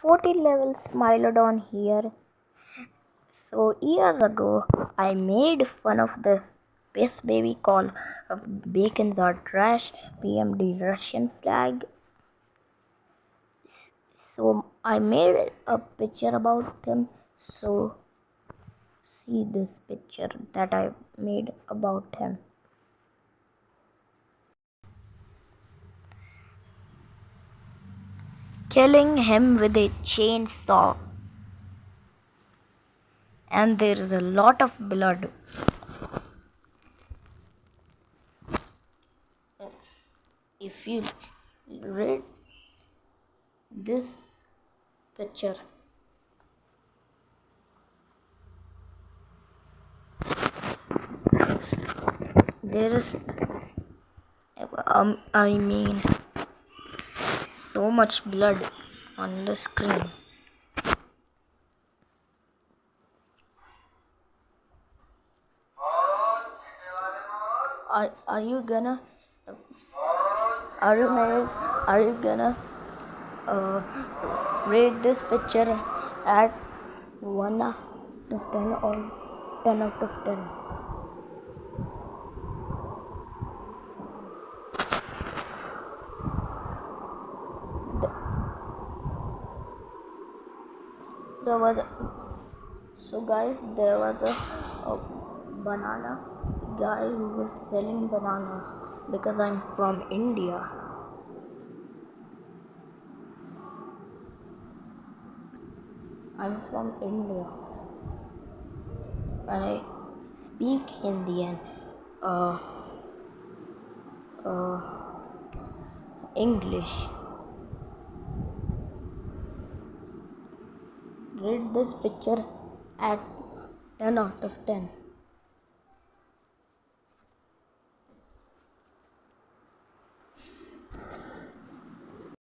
40 level Smilodon here. So years ago, I made fun of this space baby called Bacons Are Trash, PMD Russian flag. So I made a picture about him. So see this picture that I made about him. Killing him with a chainsaw. And there is a lot of blood. If you read this picture, there is I mean so much blood on the screen. Are you gonna are you gonna uh, rate this picture at 1 out of 10 or 10 out of 10? There was so guys, there was a banana guy who was selling bananas because I'm from India. I'm from India and I speak Hindi and uh, uh, English. Rate this picture at 10 out of 10.